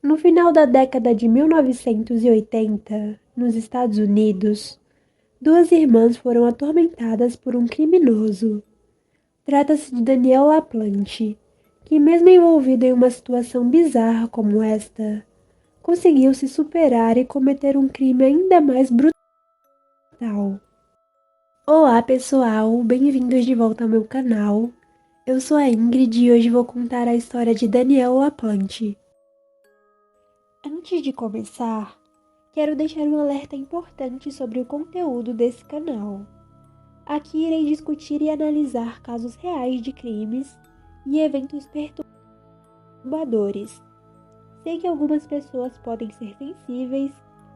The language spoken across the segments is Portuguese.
No final da década de 1980, nos Estados Unidos, duas irmãs foram atormentadas por um criminoso. Trata-se de Danielle LaPlante, que, mesmo envolvido em uma situação bizarra como esta, conseguiu se superar e cometer um crime ainda mais brutal. Olá pessoal, bem-vindos de volta ao meu canal. Eu sou a Ingrid e hoje vou contar a história de Danielle LaPlante. Antes de começar, quero deixar um alerta importante sobre o conteúdo desse canal. Aqui irei discutir e analisar casos reais de crimes e eventos perturbadores. Sei que algumas pessoas podem ser sensíveis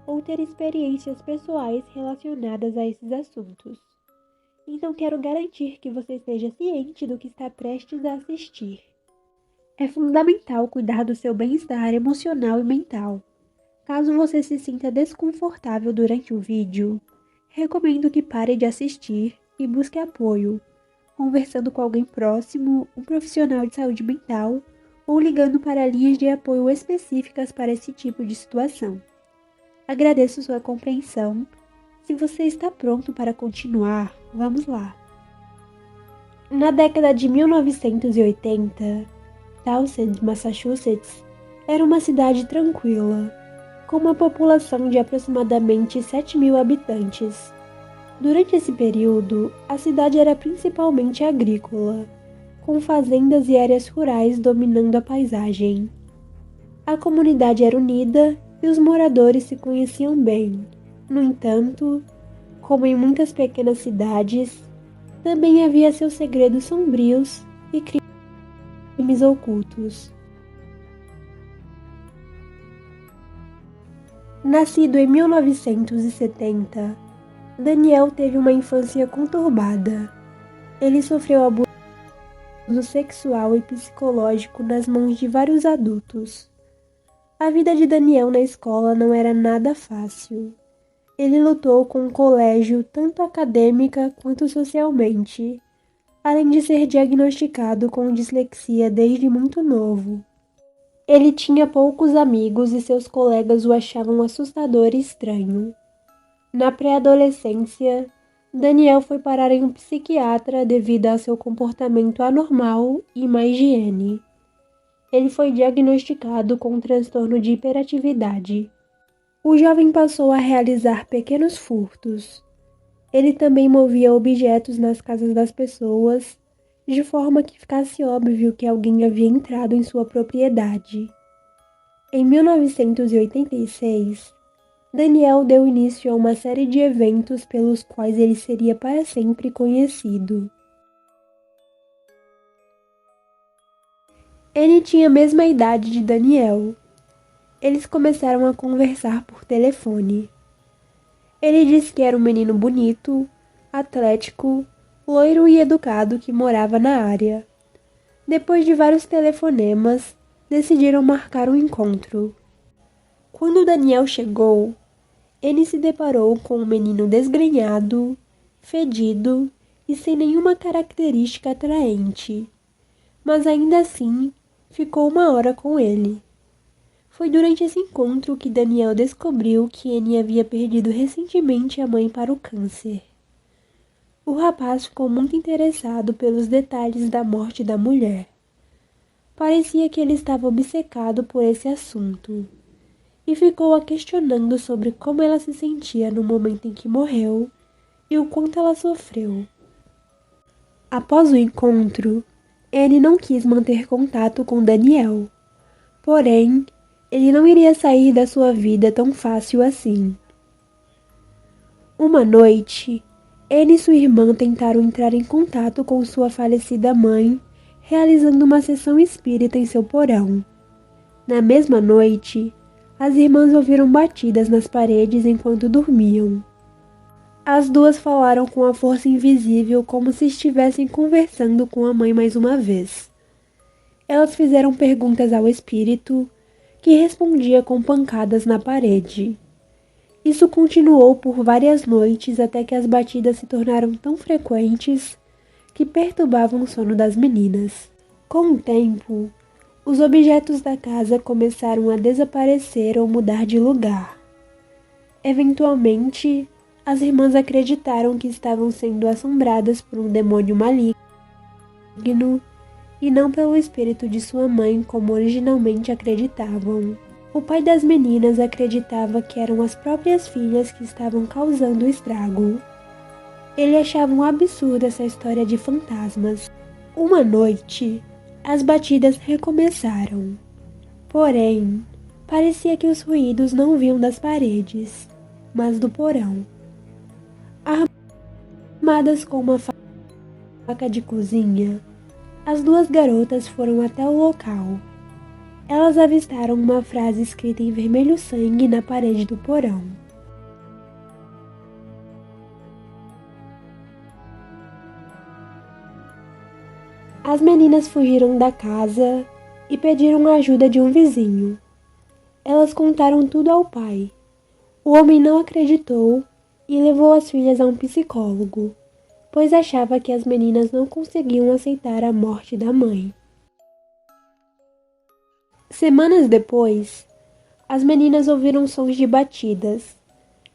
ou ter experiências pessoais relacionadas a esses assuntos. Então quero garantir que você esteja ciente do que está prestes a assistir. É fundamental cuidar do seu bem-estar emocional e mental. Caso você se sinta desconfortável durante o vídeo, recomendo que pare de assistir e busque apoio, conversando com alguém próximo, um profissional de saúde mental ou ligando para linhas de apoio específicas para esse tipo de situação. Agradeço sua compreensão. Se você está pronto para continuar, vamos lá. Na década de 1980, Townsend, Massachusetts, era uma cidade tranquila, com uma população de aproximadamente 7.000 habitantes. Durante esse período, a cidade era principalmente agrícola, com fazendas e áreas rurais dominando a paisagem. A comunidade era unida e os moradores se conheciam bem. No entanto, como em muitas pequenas cidades, também havia seus segredos sombrios e crimes ocultos. Nascido em 1970, Danielle teve uma infância conturbada. Ele sofreu abuso sexual e psicológico nas mãos de vários adultos. A vida de Danielle na escola não era nada fácil. Ele lutou com o colégio tanto acadêmica quanto socialmente, além de ser diagnosticado com dislexia desde muito novo. Ele tinha poucos amigos e seus colegas o achavam assustador e estranho. Na pré-adolescência, Danielle foi parar em um psiquiatra devido a seu comportamento anormal e má higiene. Ele foi diagnosticado com um transtorno de hiperatividade. O jovem passou a realizar pequenos furtos. Ele também movia objetos nas casas das pessoas, de forma que ficasse óbvio que alguém havia entrado em sua propriedade. Em 1986, Danielle deu início a uma série de eventos pelos quais ele seria para sempre conhecido. Ele tinha a mesma idade de Danielle. Eles começaram a conversar por telefone. Ele disse que era um menino bonito, atlético, loiro e educado que morava na área. Depois de vários telefonemas, decidiram marcar um encontro. Quando Danielle chegou, ele se deparou com um menino desgrenhado, fedido e sem nenhuma característica atraente, mas ainda assim ficou uma hora com ele. Foi durante esse encontro que Danielle descobriu que Annie havia perdido recentemente a mãe para o câncer. O rapaz ficou muito interessado pelos detalhes da morte da mulher. Parecia que ele estava obcecado por esse assunto, e ficou a questionando sobre como ela se sentia no momento em que morreu e o quanto ela sofreu. Após o encontro, Annie não quis manter contato com Danielle, porém, ele não iria sair da sua vida tão fácil assim. Uma noite, Annie e sua irmã tentaram entrar em contato com sua falecida mãe, realizando uma sessão espírita em seu porão. Na mesma noite, as irmãs ouviram batidas nas paredes enquanto dormiam. As duas falaram com a força invisível como se estivessem conversando com a mãe mais uma vez. Elas fizeram perguntas ao espírito, que respondia com pancadas na parede. Isso continuou por várias noites até que as batidas se tornaram tão frequentes que perturbavam o sono das meninas. Com o tempo, Os objetos da casa começaram a desaparecer ou mudar de lugar. Eventualmente, as irmãs acreditaram que estavam sendo assombradas por um demônio maligno e não pelo espírito de sua mãe, como originalmente acreditavam. O pai das meninas acreditava que eram as próprias filhas que estavam causando o estrago. Ele achava um absurdo essa história de fantasmas. Uma noite, as batidas recomeçaram. Porém, parecia que os ruídos não vinham das paredes, mas do porão. Armadas com uma faca de cozinha, as duas garotas foram até o local. Elas avistaram uma frase escrita em vermelho sangue na parede do porão. As meninas fugiram da casa e pediram a ajuda de um vizinho. Elas contaram tudo ao pai. O homem não acreditou e levou as filhas a um psicólogo, pois achava que as meninas não conseguiam aceitar a morte da mãe. Semanas depois, as meninas ouviram sons de batidas,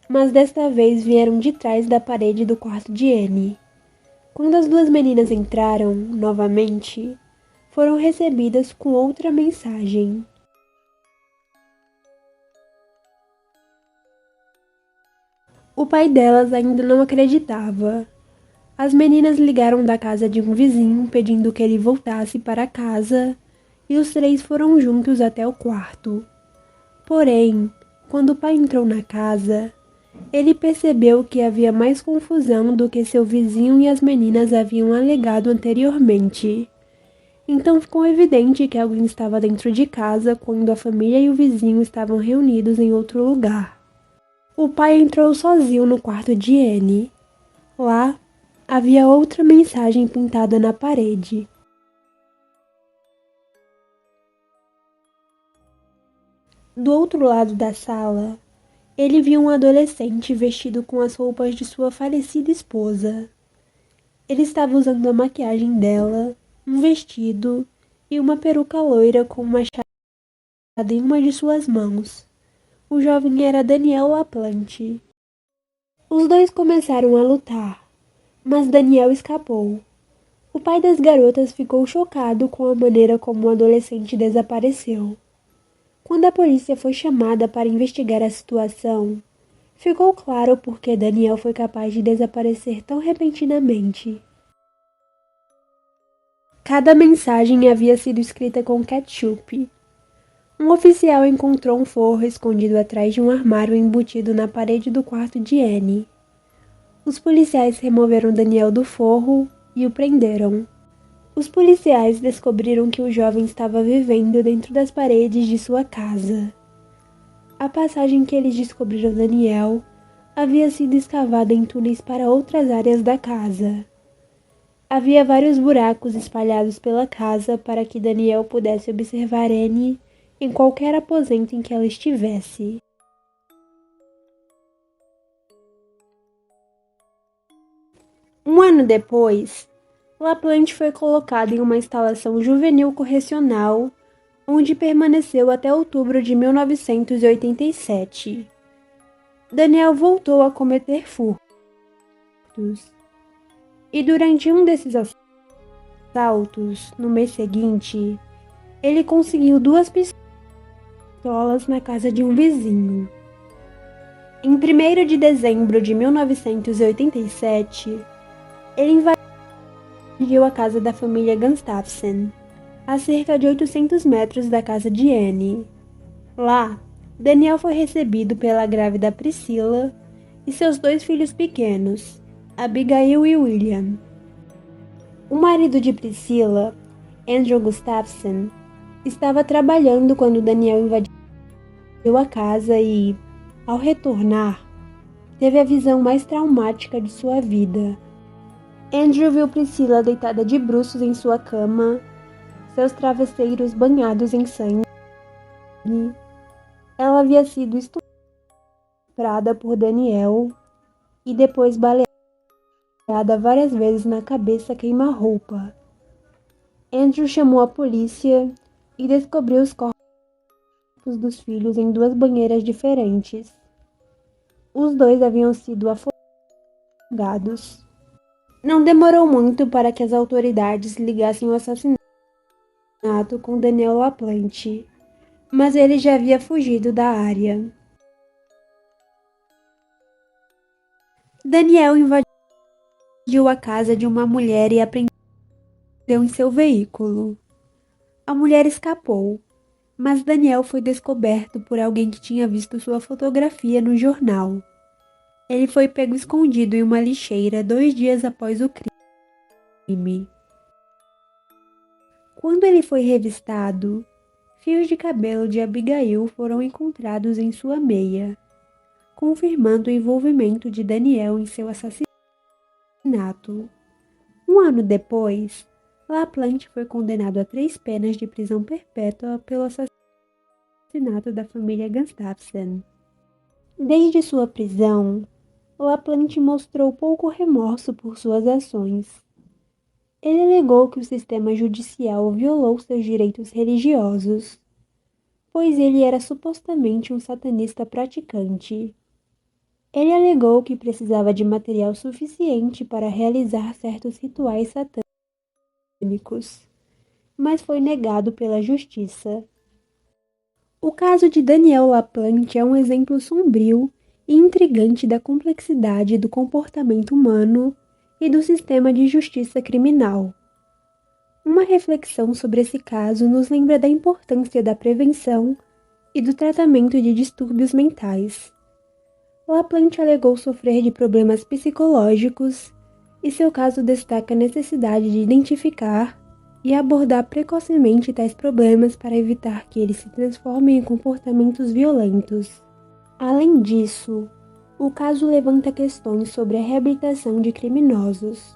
mas desta vez vieram de trás da parede do quarto de Annie. Quando as duas meninas entraram, novamente, foram recebidas com outra mensagem. O pai delas ainda não acreditava. As meninas ligaram da casa de um vizinho pedindo que ele voltasse para casa e os três foram juntos até o quarto. Porém, quando o pai entrou na casa, ele percebeu que havia mais confusão do que seu vizinho e as meninas haviam alegado anteriormente. Então ficou evidente que alguém estava dentro de casa quando a família e o vizinho estavam reunidos em outro lugar. O pai entrou sozinho no quarto de Annie. Lá, havia outra mensagem pintada na parede. Do outro lado da sala, ele viu um adolescente vestido com as roupas de sua falecida esposa. Ele estava usando a maquiagem dela, um vestido e uma peruca loira com uma chave em uma de suas mãos. O jovem era Daniel LaPlante. Os dois começaram a lutar, mas Daniel escapou. O pai das garotas ficou chocado com a maneira como o adolescente desapareceu. Quando a polícia foi chamada para investigar a situação, ficou claro por que Daniel foi capaz de desaparecer tão repentinamente. Cada mensagem havia sido escrita com ketchup. Um oficial encontrou um forro escondido atrás de um armário embutido na parede do quarto de Annie. Os policiais removeram Daniel do forro e o prenderam. Os policiais descobriram que o jovem estava vivendo dentro das paredes de sua casa. A passagem que eles descobriram Daniel havia sido escavada em túneis para outras áreas da casa. Havia vários buracos espalhados pela casa para que Daniel pudesse observar Annie em qualquer aposento em que ela estivesse. Um ano depois, LaPlante foi colocado em uma instalação juvenil correcional, onde permaneceu até outubro de 1987. Daniel voltou a cometer furtos, e durante um desses assaltos, no mês seguinte, ele conseguiu 2 pistolas na casa de um vizinho. Em 1º de dezembro de 1987, ele invadiu a casa da família Gustafsson, a cerca de 800 metros da casa de Annie. Lá, Daniel foi recebido pela grávida Priscila e seus 2 filhos pequenos, Abigail e William. O marido de Priscila, Andrew Gustafsson, estava trabalhando quando Daniel invadiu a casa e, ao retornar, teve a visão mais traumática de sua vida. Andrew viu Priscila deitada de bruços em sua cama, seus travesseiros banhados em sangue. Ela havia sido estuprada por Daniel e depois baleada várias vezes na cabeça queima-roupa. Andrew chamou a polícia e descobriu os corpos dos filhos em 2 banheiras diferentes. Os 2 haviam sido afogados. Não demorou muito para que as autoridades ligassem o assassinato com Daniel LaPlante, mas ele já havia fugido da área. Daniel invadiu a casa de uma mulher e a prendeu em seu veículo. A mulher escapou, mas Daniel foi descoberto por alguém que tinha visto sua fotografia no jornal. Ele foi pego escondido em uma lixeira 2 dias após o crime. Quando ele foi revistado, fios de cabelo de Abigail foram encontrados em sua meia, confirmando o envolvimento de Daniel em seu assassinato. 1 ano depois, LaPlante foi condenado a 3 penas de prisão perpétua pelo assassinato da família Gustafson. Desde sua prisão, LaPlante mostrou pouco remorso por suas ações. Ele alegou que o sistema judicial violou seus direitos religiosos, pois ele era supostamente um satanista praticante. Ele alegou que precisava de material suficiente para realizar certos rituais satânicos, mas foi negado pela justiça. O caso de Daniel LaPlante é um exemplo sombrio e intrigante da complexidade do comportamento humano e do sistema de justiça criminal. Uma reflexão sobre esse caso nos lembra da importância da prevenção e do tratamento de distúrbios mentais. LaPlante alegou sofrer de problemas psicológicos e seu caso destaca a necessidade de identificar e abordar precocemente tais problemas para evitar que eles se transformem em comportamentos violentos. Além disso, o caso levanta questões sobre a reabilitação de criminosos,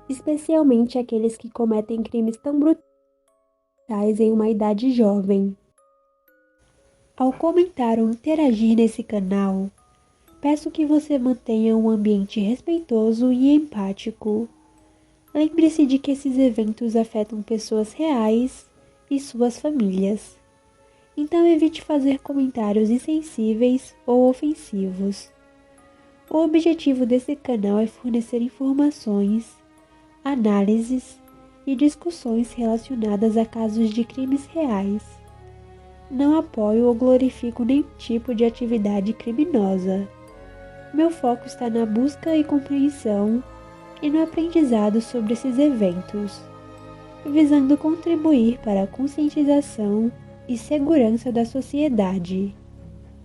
especialmente aqueles que cometem crimes tão brutais em uma idade jovem. Ao comentar ou interagir nesse canal, peço que você mantenha um ambiente respeitoso e empático. Lembre-se de que esses eventos afetam pessoas reais e suas famílias. Então evite fazer comentários insensíveis ou ofensivos. O objetivo desse canal é fornecer informações, análises e discussões relacionadas a casos de crimes reais. Não apoio ou glorifico nenhum tipo de atividade criminosa. Meu foco está na busca e compreensão e no aprendizado sobre esses eventos, visando contribuir para a conscientização e segurança da sociedade.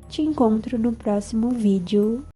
Te encontro no próximo vídeo.